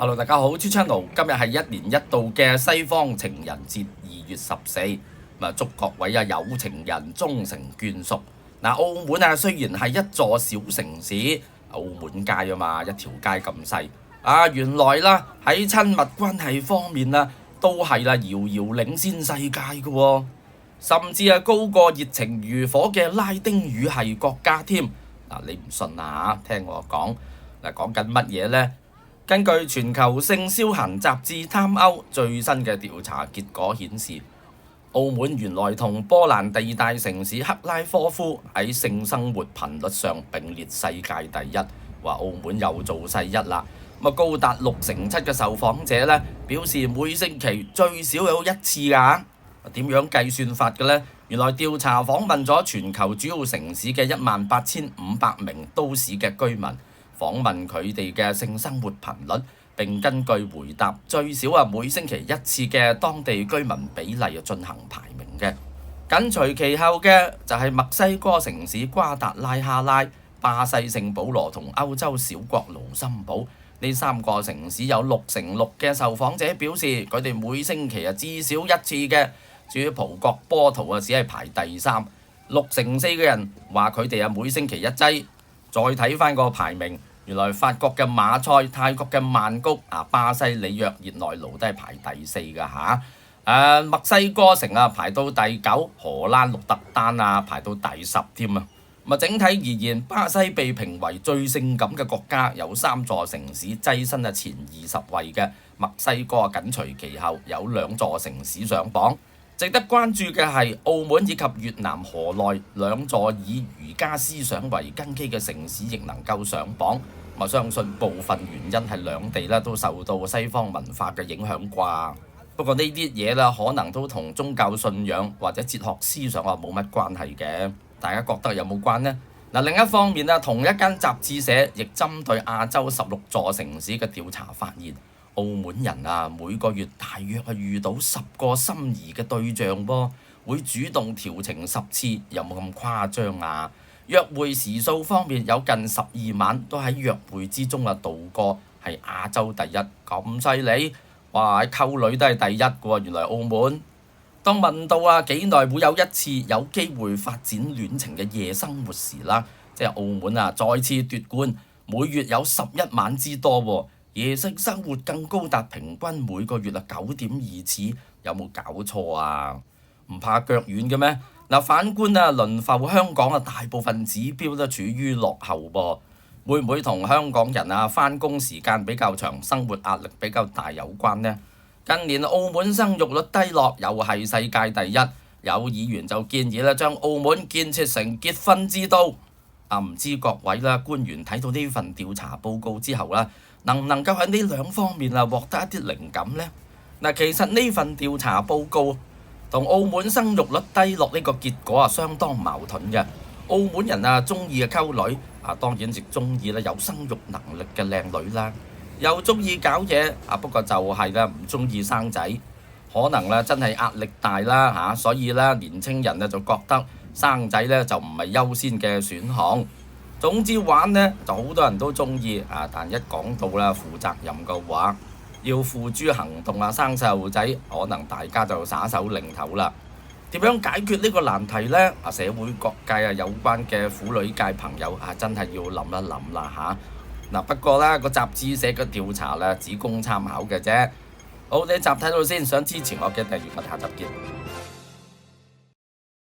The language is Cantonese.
Hello，大家好，朱 channel，今日係一年一度嘅西方情人節2月14，祝各位有情人終成眷屬。澳門雖然係一座小城市，澳門街嘛，一條街咁細，原來喺親密關係方面都係遙遙領先世界嘅喎，甚至高過熱情如火嘅拉丁語系國家添。你唔信聽我講，講緊乜嘢呢？根據全球性消閒雜誌貪歐最新嘅調查結果顯示，澳門原來同波蘭第二大城市克拉科夫喺性生活頻率上並列世界第一，話澳門又做世一啦。高達67%嘅受訪者表示每星期最少有1次㗎。點樣計算法嘅呢？原來調查訪問咗全球主要城市嘅18500名都市嘅居民，訪問佢哋嘅性生活頻率，並根據回答最少每星期1次嘅當地居民比例進行排名嘅。緊隨其後嘅就係墨西哥城市瓜達拉哈拉、巴西聖保羅同歐洲小國盧森堡。呢3個城市有6%嘅受訪者表示佢哋每星期至少1次嘅。至於葡國波圖只係排第3，6%嘅人話佢哋每星期1劑。再睇翻個排名，原來法國嘅馬賽、泰國嘅曼谷、巴西里約熱內盧都係排第4㗎嚇。墨西哥城排到第9，荷蘭鹿特丹排到第10添啊。整體而言，巴西被評為最性感嘅國家，有3座城市躋身前20位嘅，墨西哥緊隨其後，有2座城市上榜。值得關注嘅係澳門以及越南河內2座以儒家思想為根基嘅城市亦能夠上榜。相信部分原因係兩地都受到西方文化嘅影響啩。不過呢啲嘢可能都同宗教信仰或者哲學思想冇乜關係嘅。大家覺得有冇關呢？另一方面同一間雜誌社亦針對亞洲16座城市嘅調查發現，澳門人每個月大約遇到10個心儀嘅對象噃，會主動調情10次，有冇咁誇張啊？約會時數方面有近12晚都喺約會之中度過，係亞洲第一，咁犀利！哇，喺溝女都係第一嘅喎，原來澳門。當問到幾耐會有1次有機會發展戀情嘅夜生活時即係澳門再次奪冠，每月有11晚之多喎。夜性生活更高達平均每個月9.2次，有冇搞錯啊？唔怕腳軟嘅咩？反觀輪浮香港大部分指標都處於落後噃，會唔會同香港人返工時間比較長，生活壓力比較大有關呢？近年澳門生育率低落，又係世界第一，有議員就建議將澳門建設成結婚之都。唔知各位官員睇到呢份調查報告之後能唔能夠喺呢2方面獲得一啲靈感呢？其實呢份調查報告同澳門生育率低落呢個結果相當矛盾嘅。澳門人中意溝女，當然亦中意有生育能力嘅靚女啦，又中意搞嘢，不過就係唔中意生仔，可能真係壓力大啦所以年青人就覺得生仔就唔係優先嘅選項。總之玩就好多人都中意，但一講到負責任嘅話，要付諸行動生細路仔，可能大家就耍手擰頭啦。點樣解決呢個難題呢？社會各界有關嘅婦女界朋友真係要諗一諗啦不過個雜誌社嘅調查只供參考嘅啫。好，呢集睇到先，想支持我嘅訂閱，我哋下集見。